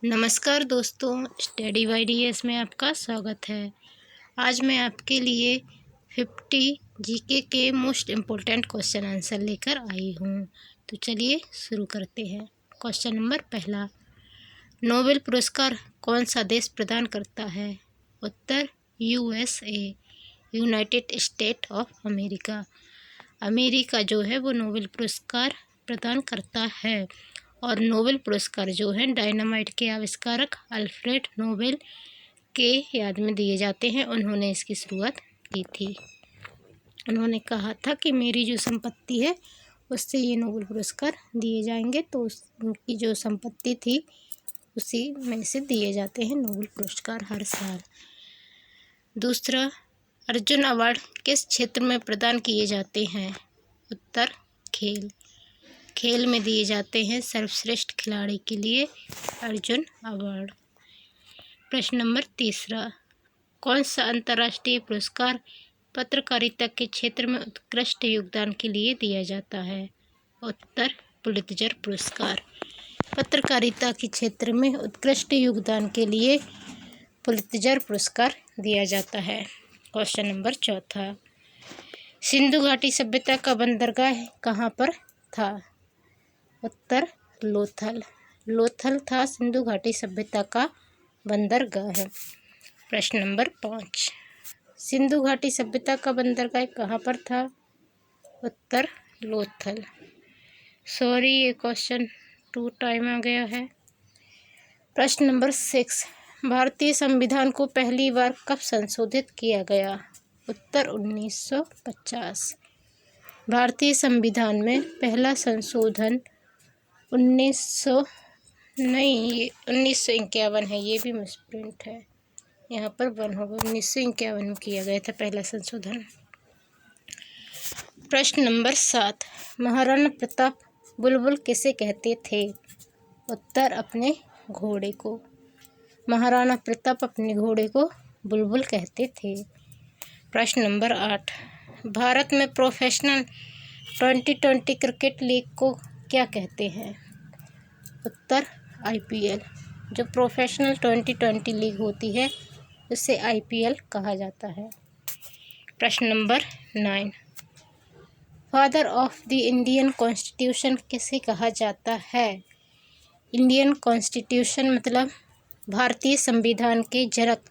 नमस्कार दोस्तों, study bye DS में आपका स्वागत है। आज मैं आपके लिए 50 जीके के मोस्ट इम्पोर्टेंट क्वेश्चन आंसर लेकर आई हूँ। तो चलिए शुरू करते हैं। क्वेश्चन नंबर पहला, नोबेल पुरस्कार कौन सा देश प्रदान करता है? उत्तर USA, United State of America. America जो है वो नोबेल पुरस्कार प्रदान करता है। और नोबेल पुरस्कार जो है डायनामाइट के आविष्कारक अल्फ्रेड नोबेल के याद में दिए जाते हैं। उन्होंने इसकी शुरुआत की थी। उन्होंने कहा था कि मेरी जो संपत्ति है उससे ये नोबेल पुरस्कार दिए जाएंगे, तो उनकी जो संपत्ति थी उसी में से दिए जाते हैं नोबेल पुरस्कार हर साल। दूसरा, अर्जुन अवार्ड किस क्षेत्र में प्रदान किए जाते हैं? उत्तर खेल। खेल में दिए जाते हैं सर्वश्रेष्ठ खिलाड़ी के लिए अर्जुन अवार्ड। प्रश्न नंबर तीसरा, कौन सा अंतर्राष्ट्रीय पुरस्कार पत्रकारिता के क्षेत्र में उत्कृष्ट योगदान के लिए दिया जाता है? उत्तर पुलित्जर पुरस्कार। पत्रकारिता के क्षेत्र में उत्कृष्ट योगदान के लिए पुलित्जर पुरस्कार दिया जाता है। क्वेश्चन नंबर चौथा, सिंधु घाटी सभ्यता का बंदरगाह कहाँ पर था? उत्तर लोथल। लोथल था सिंधु घाटी सभ्यता का बंदरगाह। प्रश्न नंबर 5, सिंधु घाटी सभ्यता का बंदरगाह कहाँ पर था? उत्तर लोथल। सॉरी, ये क्वेश्चन 2 टाइम आ गया है। प्रश्न नंबर 6, भारतीय संविधान को पहली बार कब संशोधित किया गया? उत्तर 1950। भारतीय संविधान में पहला संशोधन 1951 है। ये भी मिसप्रिंट है, यहाँ पर 1 होगा। 1951 में किया गया था पहला संशोधन। प्रश्न नंबर 7, महाराणा प्रताप बुलबुल किसे कहते थे? उत्तर अपने घोड़े को। महाराणा प्रताप अपने घोड़े को बुलबुल कहते थे। प्रश्न नंबर 8, भारत में प्रोफेशनल 2020 क्रिकेट लीग को क्या कहते हैं? उत्तर आईपीएल। जो प्रोफेशनल 2020 लीग होती है उसे आईपीएल कहा जाता है। प्रश्न number 9, father of the Indian constitution किसे कहा जाता है? इंडियन कॉन्स्टिट्यूशन मतलब भारतीय संविधान के जनक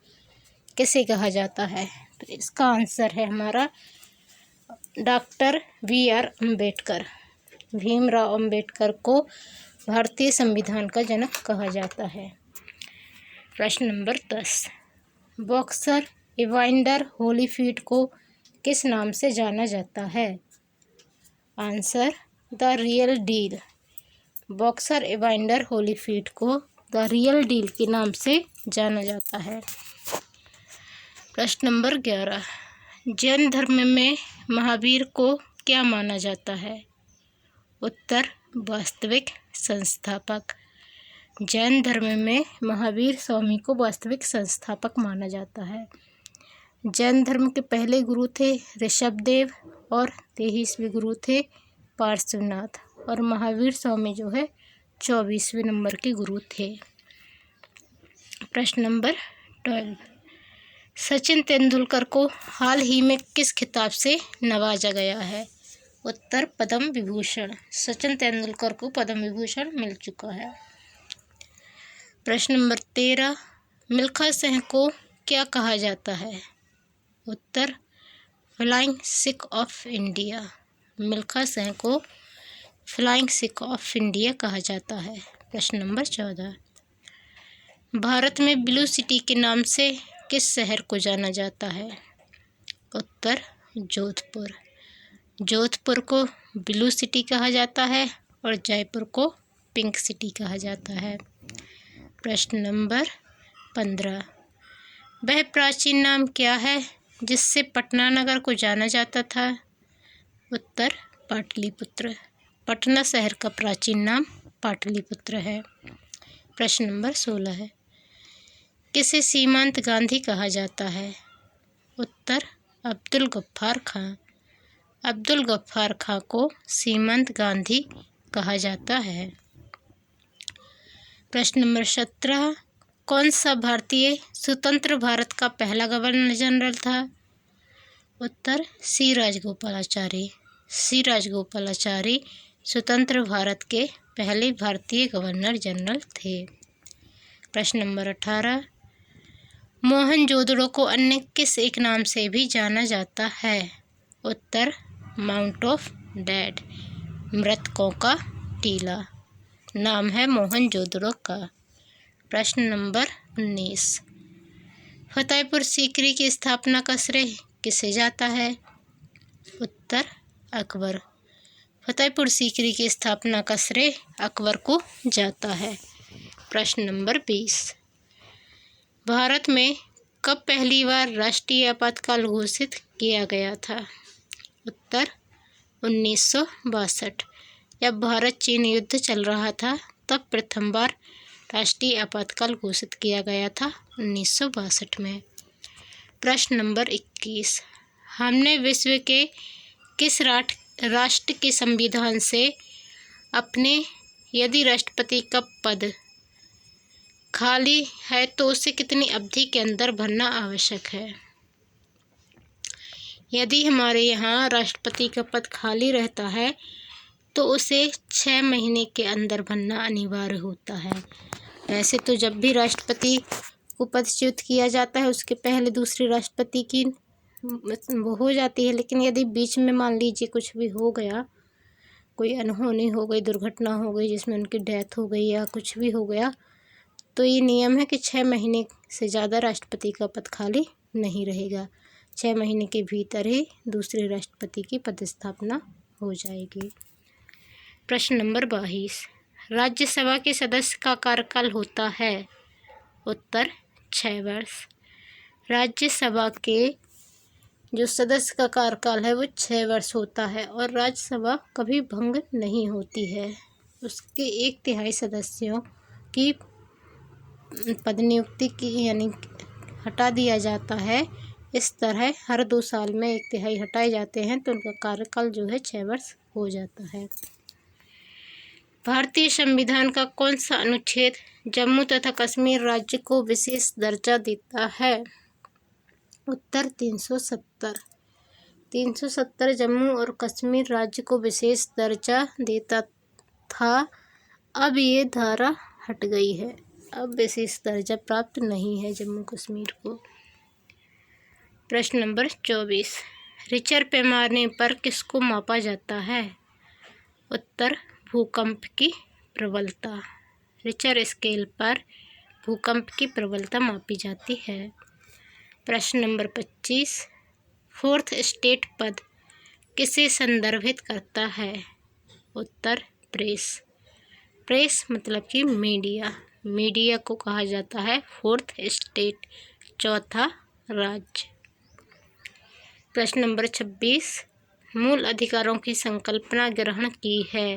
किसे कहा जाता है? तो इसका आंसर है हमारा डॉक्टर BR अम्बेडकर। भीमराव अम्बेडकर को भारतीय संविधान का जनक कहा जाता है। प्रश्न नंबर 10, बॉक्सर इवांडर होलीफील्ड को किस नाम से जाना जाता है? Answer the real deal. Boxer Evander Holyfield को द रियल डील के नाम से जाना जाता है। प्रश्न नंबर 11, जैन धर्म में महावीर को क्या माना जाता है? उत्तर वास्तविक संस्थापक। जैन धर्म में महावीर स्वामी को वास्तविक संस्थापक माना जाता है। जैन धर्म के पहले गुरु थे ऋषभदेव और 23वें गुरु थे पार्श्वनाथ, और महावीर स्वामी जो है 24वें नंबर के गुरु थे। प्रश्न नंबर 12, सचिन तेंदुलकर को हाल ही में किस खिताब से नवाजा गया है? उत्तर पद्म विभूषण। सचिन तेंदुलकर को पद्म विभूषण मिल चुका है। प्रश्न नंबर 13, मिल्खा सिंह को क्या कहा जाता है? उत्तर Flying Sikh of India. Milkha Singh को फ्लाइंग सिख ऑफ इंडिया कहा जाता है। प्रश्न नंबर 14, भारत में ब्लू सिटी के नाम से किस शहर को जाना जाता है? उत्तर जोधपुर। जोधपुर को ब्लू सिटी कहा जाता है और जयपुर को पिंक सिटी कहा जाता है। प्रश्न नंबर 15, वह प्राचीन नाम क्या है जिससे पटना नगर को जाना जाता था? उत्तर पाटलिपुत्र। पटना शहर का प्राचीन नाम पाटलिपुत्र है। प्रश्न नंबर 16, किसे सीमांत गांधी कहा जाता है? उत्तर अब्दुल गफ्फार खां। अब्दुल गफ्फार खां को सीमांत गांधी कहा जाता है। प्रश्न नंबर 17, कौन सा भारतीय स्वतंत्र भारत का पहला गवर्नर जनरल था? उत्तर सी राजगोपालाचारी। सी राजगोपालाचारी स्वतंत्र भारत के पहले भारतीय गवर्नर जनरल थे। प्रश्न नंबर 18, मोहनजोदड़ो को अन्य किस एक नाम से भी जाना जाता है? उत्तर माउंट ऑफ डेड, मृतकों का टीला नाम है मोहनजोदड़ो का। प्रश्न नंबर 19, फतेहपुर सीकरी की स्थापना का श्रेय किसे जाता है? उत्तर अकबर। फतेहपुर सीकरी की स्थापना का श्रेय अकबर को जाता है। प्रश्न नंबर 20, भारत में कब पहली बार राष्ट्रीय आपातकाल घोषित किया गया था? उत्तर 1962। जब भारत चीन युद्ध चल रहा था तब प्रथम बार राष्ट्रीय आपातकाल घोषित किया गया था 1962 में। प्रश्न नंबर 21, हमने विश्व के किस राष्ट्र के संविधान से अपने यदि राष्ट्रपति का पद खाली है तो उसे कितनी अवधि के अंदर भरना आवश्यक है? यदि हमारे यहाँ राष्ट्रपति का पद खाली रहता है तो उसे 6 महीने के अंदर भरना अनिवार्य होता है। वैसे तो जब भी राष्ट्रपति को पदच्युत किया जाता है उसके पहले दूसरे राष्ट्रपति की वो हो जाती है, लेकिन यदि बीच में मान लीजिए कुछ भी हो गया, कोई अनहोनी हो गई, दुर्घटना हो गई जिसमें उनकी डेथ हो गई या कुछ भी हो गया, तो ये नियम है कि 6 महीने से ज़्यादा राष्ट्रपति का पद खाली नहीं रहेगा। 6 महीने के भीतर ही दूसरे राष्ट्रपति की पदस्थापना हो जाएगी। प्रश्न नंबर 22, राज्यसभा के सदस्य का कार्यकाल होता है? उत्तर 6 वर्ष। राज्यसभा के जो सदस्य का कार्यकाल है वो 6 वर्ष होता है और राज्यसभा कभी भंग नहीं होती है। उसके 1/3 सदस्यों की पदनियुक्ति की यानी हटा दिया जाता है। इस तरह हर 2 साल में 1/3 हटाए जाते हैं तो उनका कार्यकाल जो है 6 वर्ष हो जाता है। भारतीय संविधान का कौन सा अनुच्छेद जम्मू तथा कश्मीर राज्य को विशेष दर्जा देता है? उत्तर 370। 370 जम्मू और कश्मीर राज्य को विशेष दर्जा देता था। अब ये धारा हट गई है, अब विशेष दर्जा प्राप्त नहीं है जम्मू कश्मीर को। प्रश्न नंबर 24, रिक्टर पैमाने पर किसको मापा जाता है? उत्तर भूकंप की प्रबलता। रिक्टर स्केल पर भूकंप की प्रबलता मापी जाती है। प्रश्न नंबर 25, फोर्थ स्टेट पद किसे संदर्भित करता है? उत्तर प्रेस। प्रेस मतलब कि मीडिया। मीडिया को कहा जाता है फोर्थ स्टेट, चौथा राज्य। प्रश्न नंबर 26, मूल अधिकारों की संकल्पना ग्रहण की है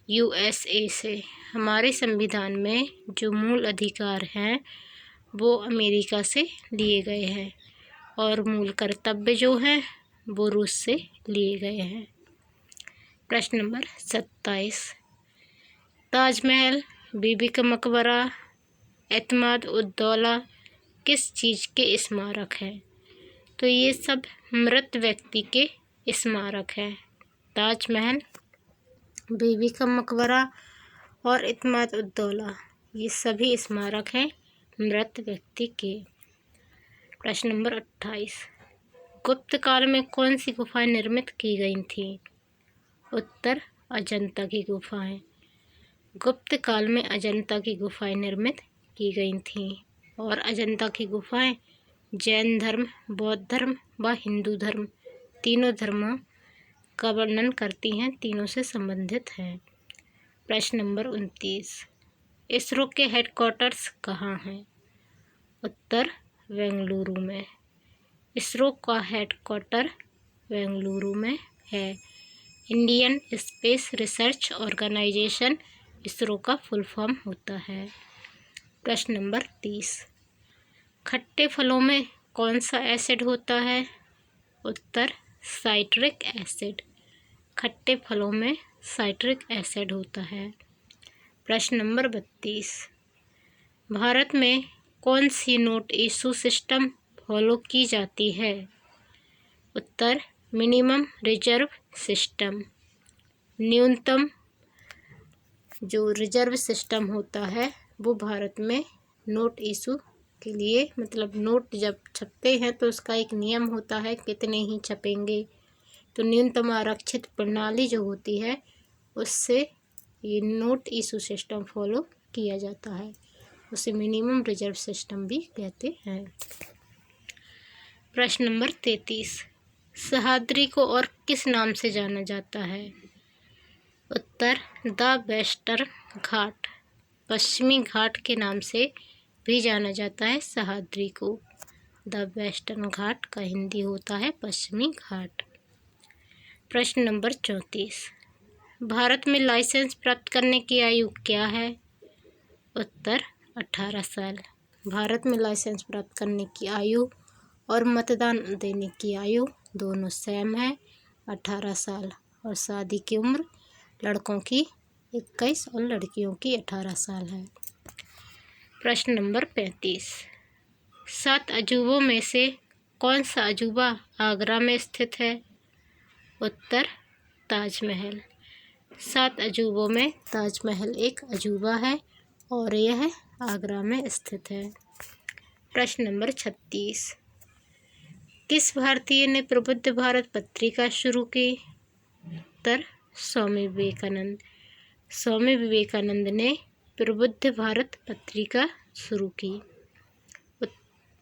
USA से। हमारे संविधान में जो मूल अधिकार हैं वो अमेरिका से लिए गए हैं और मूल कर्तव्य जो हैं वो रूस से लिए गए हैं। प्रश्न नंबर 27, ताजमहल, बीबी का मकबरा, एतमाद उद दौला किस चीज़ के स्मारक हैं? तो ये सब मृत व्यक्ति के स्मारक हैं। ताजमहल, बीबी का मकबरा और एतमाद उद दौला ये सभी स्मारक हैं मृत व्यक्ति के। प्रश्न नंबर 28, गुप्त काल में कौन सी गुफाएं निर्मित की गई थीं? उत्तर अजंता की गुफाएं। गुप्त काल में अजंता की गुफाएं निर्मित की गई थीं और अजंता की गुफाएं जैन धर्म, बौद्ध धर्म व हिंदू धर्म तीनों धर्मों का वर्णन करती हैं, तीनों से संबंधित हैं। प्रश्न नंबर 29, इसरो के हेडक्वार्टर्स कहाँ हैं? उत्तर बेंगलुरु में। इसरो का हेडक्वार्टर बेंगलुरु में है। Indian space research organisation ISRO का फुल फॉर्म होता है। प्रश्न नंबर 30, खट्टे फलों में कौन सा एसिड होता है? उत्तर साइट्रिक एसिड। खट्टे फलों में साइट्रिक एसिड होता है। प्रश्न नंबर 32, भारत में कौन सी नोट इशू सिस्टम फॉलो की जाती है? उत्तर मिनिमम रिजर्व सिस्टम। न्यूनतम जो रिजर्व सिस्टम होता है वो भारत में नोट इशू के लिए, मतलब नोट जब छपते हैं तो उसका एक नियम होता है कितने ही छपेंगे, तो न्यूनतम आरक्षित प्रणाली जो होती है उससे ये नोट इशू सिस्टम फॉलो किया जाता है, उसे मिनिमम रिजर्व सिस्टम भी कहते हैं। प्रश्न नंबर 33, सह्याद्री को और किस नाम से जाना जाता है? उत्तर द वेस्टर्न घाट। पश्चिमी घाट के नाम से भी जाना जाता है सह्याद्री को। द वेस्टर्न घाट का हिंदी होता है पश्चिमी घाट। प्रश्न नंबर 34, भारत में लाइसेंस प्राप्त करने की आयु क्या है? उत्तर 18 साल। भारत में लाइसेंस प्राप्त करने की आयु और मतदान देने की आयु दोनों सेम है, 18 साल। और शादी की उम्र लड़कों की 21 और लड़कियों की 18 साल है। प्रश्न नंबर 35, 7 अजूबों में से कौन सा अजूबा आगरा में स्थित है? उत्तर ताजमहल। 7 अजूबों में ताजमहल एक अजूबा है और यह आगरा में स्थित है। प्रश्न नंबर 36, किस भारतीय ने प्रबुद्ध भारत पत्रिका शुरू की? उत्तर स्वामी विवेकानंद। स्वामी विवेकानंद ने प्रबुद्ध भारत पत्रिका शुरू की।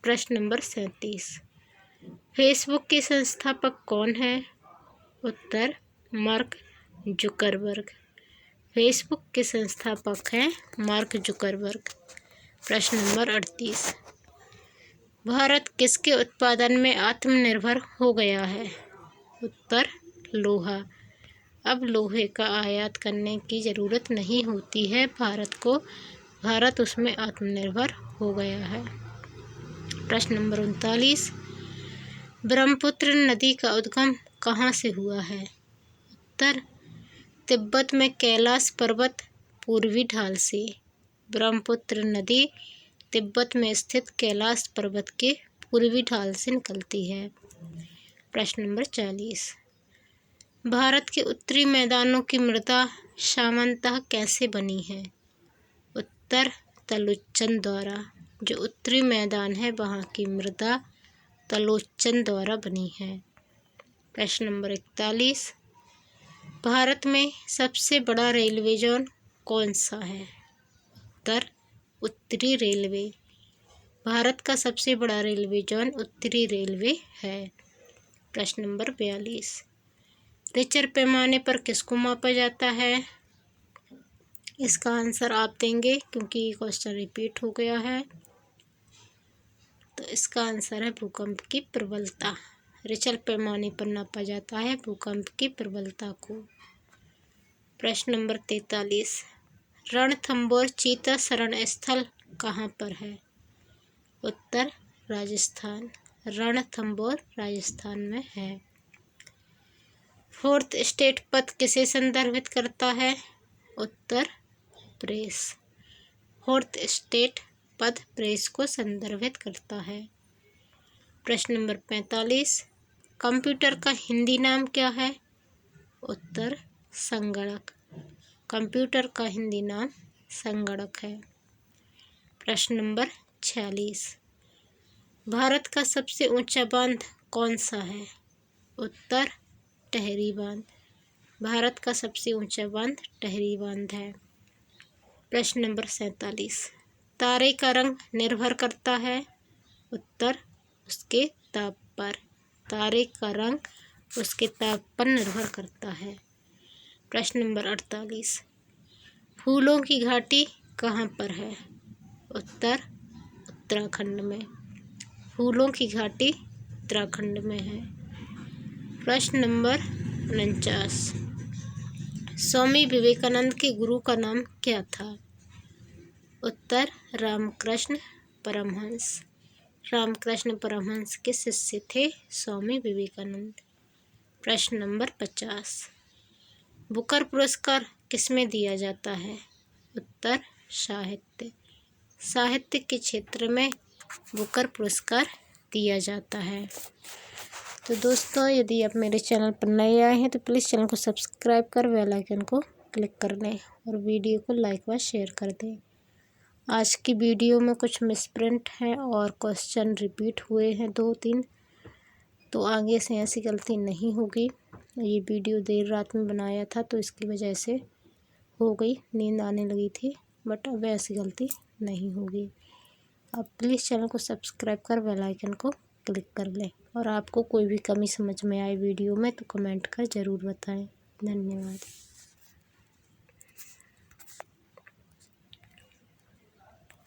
प्रश्न नंबर 37, फेसबुक के संस्थापक कौन है? उत्तर मार्क जुकरबर्ग। फेसबुक के संस्थापक हैं मार्क जुकरबर्ग। प्रश्न नंबर 38, भारत किसके उत्पादन में आत्मनिर्भर हो गया है? उत्तर लोहा। अब लोहे का आयात करने की ज़रूरत नहीं होती है भारत को, भारत उसमें आत्मनिर्भर हो गया है। प्रश्न नंबर 39, ब्रह्मपुत्र नदी का उद्गम कहाँ से हुआ है? उत्तर तिब्बत में कैलाश पर्वत पूर्वी ढाल से। ब्रह्मपुत्र नदी तिब्बत में स्थित कैलाश पर्वत के पूर्वी ढाल से निकलती है। प्रश्न नंबर 40, भारत के उत्तरी मैदानों की मृदा सामान्यतः कैसे बनी है? उत्तर तलोचन द्वारा। जो उत्तरी मैदान है वहाँ की मृदा तलोचन द्वारा बनी है। प्रश्न नंबर 41, भारत में सबसे बड़ा रेलवे जोन कौन सा है? उत्तर उत्तरी रेलवे। भारत का सबसे बड़ा रेलवे जोन उत्तरी रेलवे है। प्रश्न नंबर 42, रिचर पैमाने पर किसको मापा जाता है? इसका आंसर आप देंगे क्योंकि क्वेश्चन रिपीट हो गया है, तो इसका आंसर है भूकंप की प्रबलता। रिचर पैमाने पर नापा जाता है भूकंप की प्रबलता को। प्रश्न नंबर 43, रणथंभौर चीता शरण स्थल कहाँ पर है? उत्तर राजस्थान। रणथंभौर राजस्थान में है। फोर्थ स्टेट पद किसे संदर्भित करता है? उत्तर प्रेस। फोर्थ स्टेट पद प्रेस को संदर्भित करता है। प्रश्न नंबर 45, कंप्यूटर का हिंदी नाम क्या है? उत्तर संगणक। कंप्यूटर का हिंदी नाम संगणक है। प्रश्न नंबर 46, भारत का सबसे ऊंचा बांध कौन सा है? उत्तर टिहरी बांध। भारत का सबसे ऊंचा बांध टिहरी बांध है। प्रश्न नंबर 47, तारे का रंग निर्भर करता है? उत्तर उसके ताप पर। तारे का रंग उसके ताप पर निर्भर करता है। प्रश्न नंबर 48, फूलों की घाटी कहाँ पर है? उत्तर उत्तराखंड में। फूलों की घाटी उत्तराखंड में है। प्रश्न नंबर 49, स्वामी विवेकानंद के गुरु का नाम क्या था? उत्तर रामकृष्ण परमहंस। रामकृष्ण परमहंस के शिष्य थे स्वामी विवेकानंद। प्रश्न नंबर 50, बुकर पुरस्कार किसमें दिया जाता है? उत्तर उत्तर साहित्य। साहित्य के क्षेत्र में बुकर पुरस्कार दिया जाता है। तो दोस्तों, यदि आप मेरे चैनल पर नए आए हैं तो प्लीज़ चैनल को सब्सक्राइब कर बेल आइकन को क्लिक कर लें और वीडियो को लाइक व शेयर कर दें। आज की वीडियो में कुछ मिसप्रिंट हैं और क्वेश्चन रिपीट हुए हैं 2-3, तो आगे से ऐसी गलती नहीं होगी। ये वीडियो देर रात में बनाया था तो इसकी वजह से हो गई, नींद आने लगी थी, बट अब ऐसी गलती नहीं होगी। आप प्लीज़ चैनल को सब्सक्राइब कर बेल आइकन को क्लिक कर लें और आपको कोई भी कमी समझ में आए वीडियो में तो कमेंट कर ज़रूर बताएं। धन्यवाद।